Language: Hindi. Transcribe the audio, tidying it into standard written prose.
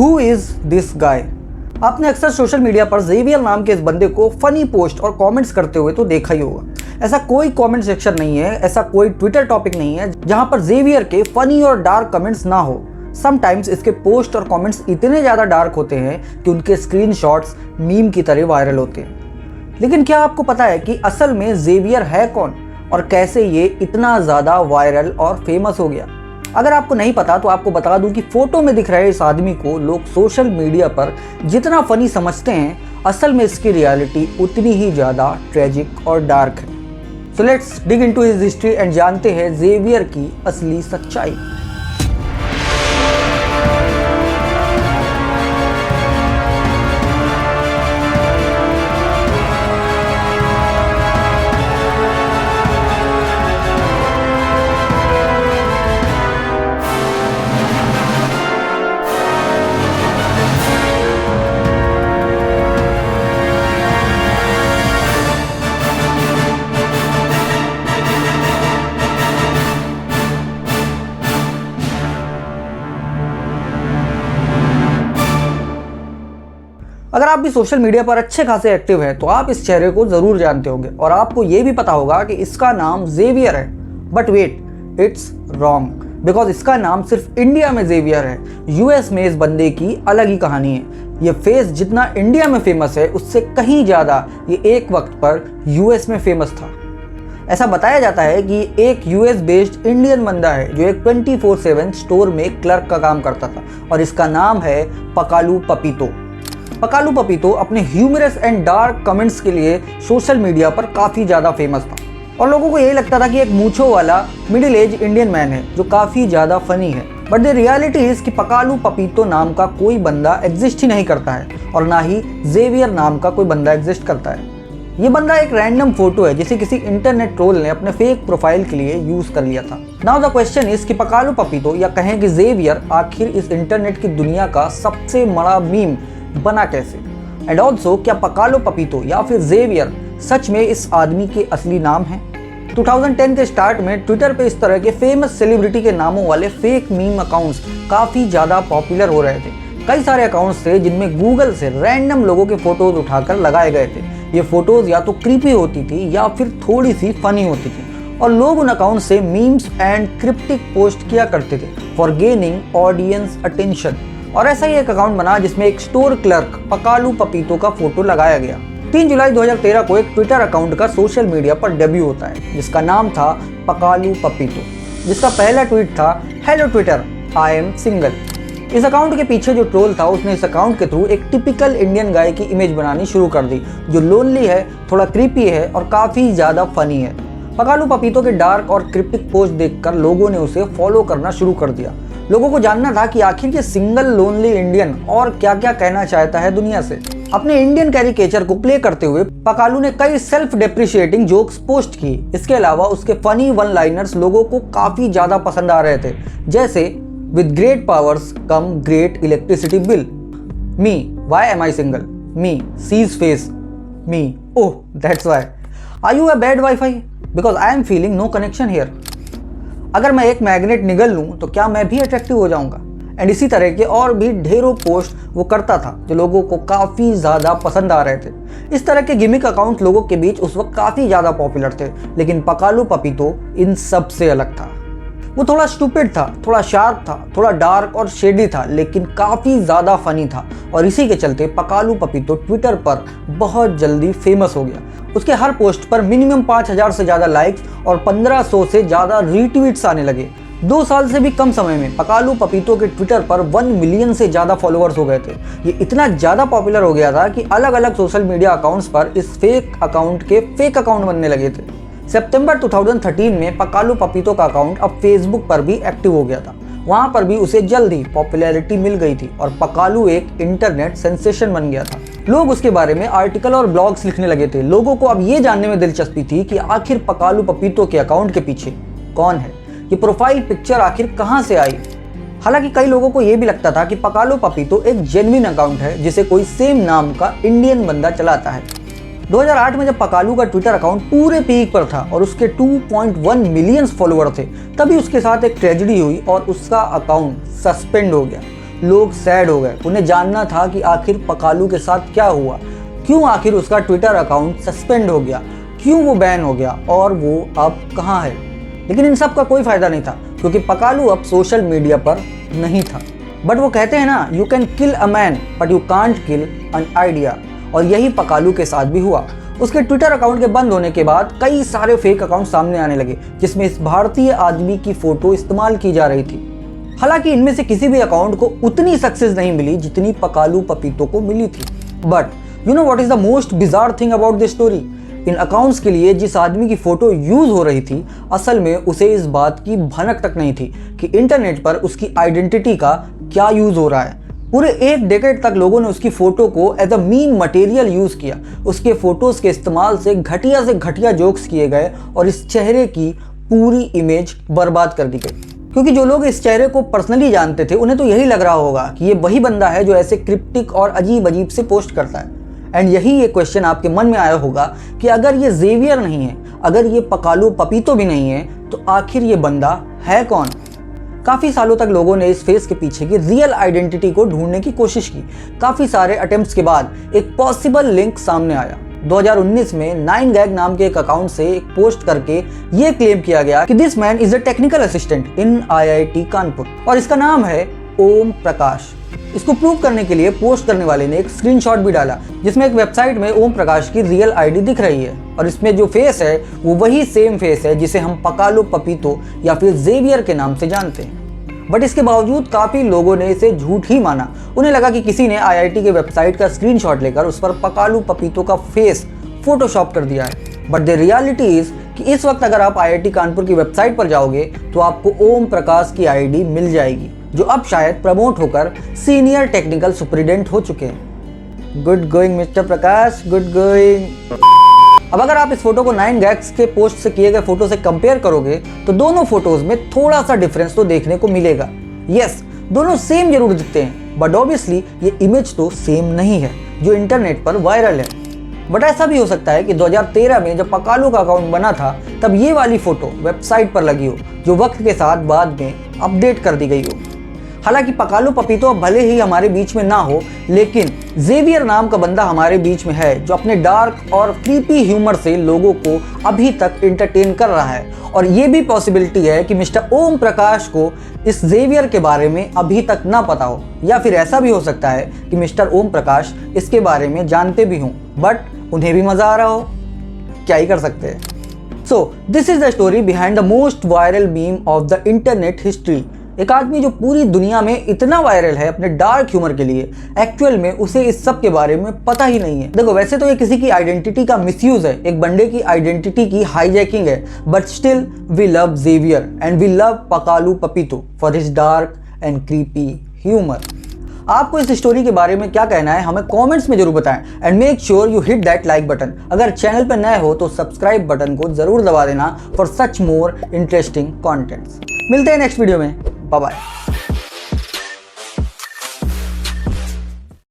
Who is this guy? आपने अक्सर सोशल मीडिया पर जेवियर नाम के इस बंदे को फनी पोस्ट और कमेंट्स करते हुए तो देखा ही होगा। ऐसा कोई कमेंट सेक्शन नहीं है, ऐसा कोई ट्विटर टॉपिक नहीं है जहां पर जेवियर के फनी और डार्क कमेंट्स ना हो। समटाइम्स इसके पोस्ट और कमेंट्स इतने ज़्यादा डार्क होते हैं कि उनके स्क्रीनशॉट्स मीम की तरह वायरल होते हैं। लेकिन क्या आपको पता है कि असल में जेवियर है कौन और कैसे ये इतना ज़्यादा वायरल और फेमस हो गया? अगर आपको नहीं पता तो आपको बता दूं कि फोटो में दिख रहे इस आदमी को लोग सोशल मीडिया पर जितना फनी समझते हैं, असल में इसकी रियलिटी उतनी ही ज़्यादा ट्रेजिक और डार्क है। So let's dig into his history and जानते हैं जेवियर की असली सच्चाई। अगर आप भी सोशल मीडिया पर अच्छे खासे एक्टिव हैं तो आप इस चेहरे को ज़रूर जानते होंगे और आपको ये भी पता होगा कि इसका नाम जेवियर है। But wait, it's wrong, because इसका नाम सिर्फ इंडिया में जेवियर है। यूएस में इस बंदे की अलग ही कहानी है। ये फेस जितना इंडिया में फेमस है उससे कहीं ज़्यादा ये एक वक्त पर यूएस में फेमस था। ऐसा बताया जाता है कि एक यूएस बेस्ड इंडियन बंदा है जो एक 24/7 स्टोर में क्लर्क का काम करता था और इसका नाम है पकालू पपीतो। पकालू पपीतो अपने ह्यूमरस एंड डार्क कमेंट्स के लिए सोशल मीडिया पर काफ़ी ज़्यादा फेमस था और लोगों को यही लगता था कि एक मूंछों वाला मिडिल एज इंडियन मैन है जो काफ़ी ज़्यादा फनी है। बट द रियलिटी इज़ कि पकालू पपीतो नाम का कोई बंदा एग्जिस्ट ही नहीं करता है और ना ही जेवियर नाम का कोई बंदा एग्जिस्ट करता है। ये बंदा एक रैंडम फोटो है जिसे किसी इंटरनेट ट्रोल ने अपने फेक प्रोफाइल के लिए यूज़ कर लिया था। नाउ द क्वेश्चन इज कि पकालू पपीतो या कहें कि जेवियर आखिर इस इंटरनेट की दुनिया का सबसे बड़ा मीम बना कैसे? एंड ऑल्सो क्या पकालू पपीतो या फिर जेवियर सच में इस आदमी के असली नाम हैं? 2010 के स्टार्ट में ट्विटर पे इस तरह के फेमस सेलिब्रिटी के नामों वाले फेक मीम अकाउंट्स काफ़ी ज़्यादा पॉपुलर हो रहे थे। कई सारे अकाउंट्स थे जिनमें गूगल से रैंडम लोगों के फोटोज उठाकर लगाए गए थे। ये फोटोज या तो क्रीपी होती थी या फिर थोड़ी सी फनी होती थी और लोग उन अकाउंट से मीम्स एंड क्रिप्टिक पोस्ट किया करते थे फॉर गेनिंग ऑडियंस अटेंशन। और ऐसा ही एक अकाउंट बना जिसमें एक स्टोर क्लर्क पकालू पपीतो का फोटो लगाया गया। 3 जुलाई 2013 को एक ट्विटर अकाउंट का सोशल मीडिया पर डेब्यू होता है जिसका नाम था पकालू पपीतो, जिसका पहला ट्वीट था, hello Twitter, I am single. इस अकाउंट के पीछे जो ट्रोल था उसने इस अकाउंट के थ्रू एक टिपिकल इंडियन गाय की इमेज बनानी शुरू कर दी जो लोनली है, थोड़ा क्रीपी है और काफ़ी ज़्यादा फनी है। पकालू पपीतो के डार्क और क्रिप्टिक पोस्ट देखकर लोगों ने उसे फॉलो करना शुरू कर दिया। लोगों को जानना था कि आखिर ये सिंगल लोनली इंडियन और क्या क्या कहना चाहता है दुनिया से। अपने इंडियन कैरिकेचर को प्ले करते हुए पकालू ने कई सेल्फ डेप्रिशिएटिंग जोक्स पोस्ट की। इसके अलावा उसके फनी वन लाइनर्स लोगों को काफ़ी ज़्यादा पसंद आ रहे थे, जैसे with great powers come great electricity bill, me why am I single, me sees face, me oh that's why, are you a bad wifi because I am feeling no connection here, अगर मैं एक मैग्नेट निगल लूँ तो क्या मैं भी अट्रैक्टिव हो जाऊँगा। एंड इसी तरह के और भी ढेरों पोस्ट वो करता था जो लोगों को काफ़ी ज़्यादा पसंद आ रहे थे। इस तरह के गिमिक अकाउंट लोगों के बीच उस वक्त काफ़ी ज़्यादा पॉपुलर थे, लेकिन पकालू पपीतो इन सब से अलग था। वो थोड़ा स्टूपिड था, थोड़ा शार्प था, थोड़ा डार्क और शेडी था, लेकिन काफ़ी ज़्यादा फनी था और इसी के चलते पकालू पपीतो ट्विटर पर बहुत जल्दी फेमस हो गया। उसके हर पोस्ट पर मिनिमम 5000 से ज़्यादा लाइक्स और 1500 से ज़्यादा रीट्वीट्स आने लगे। 2 साल से भी कम समय में पकालू पपीतो के ट्विटर पर 1 मिलियन से ज़्यादा फॉलोअर्स हो गए थे। ये इतना ज़्यादा पॉपुलर हो गया था कि अलग अलग सोशल मीडिया अकाउंट्स पर इस फेक अकाउंट के फेक अकाउंट बनने लगे थे। सितंबर 2013 में पकालू पपीतो का अकाउंट अब फेसबुक पर भी एक्टिव हो गया था। वहाँ पर भी उसे जल्द ही पॉपुलैरिटी मिल गई थी और पकालू एक इंटरनेट सेंसेशन बन गया था। लोग उसके बारे में आर्टिकल और ब्लॉग्स लिखने लगे थे। लोगों को अब ये जानने में दिलचस्पी थी कि आखिर पकालू पपीतो के अकाउंट के पीछे कौन है, ये प्रोफाइल पिक्चर आखिर कहाँ से आई। हालांकि कई लोगों को ये भी लगता था कि पकालू पपीतो एक जेन्युइन अकाउंट है जिसे कोई सेम नाम का इंडियन बंदा चलाता है। 2008 में जब पकालू का ट्विटर अकाउंट पूरे पीक पर था और उसके 2.1 मिलियन फॉलोअर थे, तभी उसके साथ एक ट्रेजेडी हुई और उसका अकाउंट सस्पेंड हो गया। लोग सैड हो गए। उन्हें जानना था कि आखिर पकालू के साथ क्या हुआ, क्यों आखिर उसका ट्विटर अकाउंट सस्पेंड हो गया, क्यों वो बैन हो गया और वो अब कहाँ है। लेकिन इन सब का कोई फायदा नहीं था, क्योंकि पकालू अब सोशल मीडिया पर नहीं था। बट वो कहते हैं ना, you can kill a man but you can't kill an idea. और यही पकालू के साथ भी हुआ। उसके ट्विटर अकाउंट के बंद होने के बाद कई सारे फेक अकाउंट सामने आने लगे, जिसमें इस भारतीय आदमी की फोटो इस्तेमाल की जा रही थी। हालांकि इनमें से किसी भी अकाउंट को उतनी सक्सेस नहीं मिली जितनी पकालू पपीतो को मिली थी। But you know what is the most bizarre thing about this story? In accounts के लिए जिस आदमी की फोटो यूज हो रही थी, असल में उसे इस बात की भनक तक नहीं थी कि इंटरनेट पर उसकी आइडेंटिटी का क्या यूज हो रहा है। पूरे एक डेकेड तक लोगों ने उसकी फोटो को as a meme material use किया। उसके फोटोज के इस्तेमाल से घटिया जोक्स किए गए और इस चेहरे की पूरी इमेज बर्बाद कर दी गई। क्योंकि जो लोग इस चेहरे को पर्सनली जानते थे, उन्हें तो यही लग रहा होगा कि ये वही बंदा है जो ऐसे क्रिप्टिक और अजीब से पोस्ट करता है। एंड यही ये क्वेश्चन आपके मन में आया होगा कि अगर ये जेवियर नहीं है, अगर ये पकालू पपीतो भी नहीं है, तो आखिर ये बंदा है कौन? काफ़ी सालों तक लोगों ने इस फेस के पीछे की रियल आइडेंटिटी को ढूंढने की कोशिश की। काफ़ी सारे अटेम्प्ट्स के बाद एक पॉसिबल लिंक सामने आया। 2019 में 9gag नाम के एक अकाउंट से एक पोस्ट करके ये क्लेम किया गया कि this man is a technical assistant in IIT Kanpur और इसका नाम है ओम प्रकाश। इसको प्रूव करने के लिए पोस्ट करने वाले ने एक स्क्रीनशॉट भी डाला, जिसमें एक वेबसाइट में ओम प्रकाश की रियल आईडी दिख रही है और इसमें जो फेस है वो वही सेम फेस है जिसे हम पकालू पपीतो या फिर जेवियर के नाम से जानते हैं। बट इसके बावजूद काफ़ी लोगों ने इसे झूठ ही माना। उन्हें लगा कि किसी ने IIT के वेबसाइट का स्क्रीनशॉट लेकर उस पर पकालू पपीतो का फेस फोटोशॉप कर दिया है। बट द रियलिटी इज कि इस वक्त अगर आप IIT कानपुर की वेबसाइट पर जाओगे तो आपको ओम प्रकाश की आईडी मिल जाएगी, जो अब शायद प्रमोट होकर सीनियर टेक्निकल सुपरिटेंडेंट हो चुके हैं। गुड गोइंग मिस्टर प्रकाश, गुड गोइंग। अब अगर आप इस फोटो को 9gag के पोस्ट से किए गए फोटो से कंपेयर करोगे तो दोनों फोटोज में थोड़ा सा डिफरेंस तो देखने को मिलेगा। यस, दोनों सेम जरूर दिखते हैं, बट ऑब्वियसली ये इमेज तो सेम नहीं है जो इंटरनेट पर वायरल है। बट ऐसा भी हो सकता है कि 2013 में जब पकालू का अकाउंट बना था तब ये वाली फोटो वेबसाइट पर लगी हो, जो वक्त के साथ बाद में अपडेट कर दी गई हो। हालांकि पकालू पपीतो अब भले ही हमारे बीच में ना हो, लेकिन जेवियर नाम का बंदा हमारे बीच में है, जो अपने डार्क और क्रीपी ह्यूमर से लोगों को अभी तक एंटरटेन कर रहा है। और ये भी पॉसिबिलिटी है कि मिस्टर ओम प्रकाश को इस जेवियर के बारे में अभी तक ना पता हो, या फिर ऐसा भी हो सकता है कि मिस्टर ओम प्रकाश इसके बारे में जानते भी हों बट उन्हें भी मजा आ रहा हो। क्या ही कर सकते हैं। So this is the story behind the most viral meme of the internet history. एक आदमी जो पूरी दुनिया में इतना वायरल है अपने डार्क ह्यूमर के लिए, एक्चुअल में उसे इस सब के बारे में पता ही नहीं है। देखो, वैसे तो ये किसी की आइडेंटिटी का मिसयूज है, एक बंदे की आइडेंटिटी की हाईजैकिंग है, but still we love Xavier and we love Pakalu Papito for his dark and creepy humour. आपको इस स्टोरी के बारे में क्या कहना है हमें कमेंट्स में जरूर बताएं and make sure you hit that like button. अगर चैनल पर नए हो तो सब्सक्राइब बटन को जरूर दबा देना for such more interesting contents. मिलते हैं नेक्स्ट वीडियो में, बाय बाय।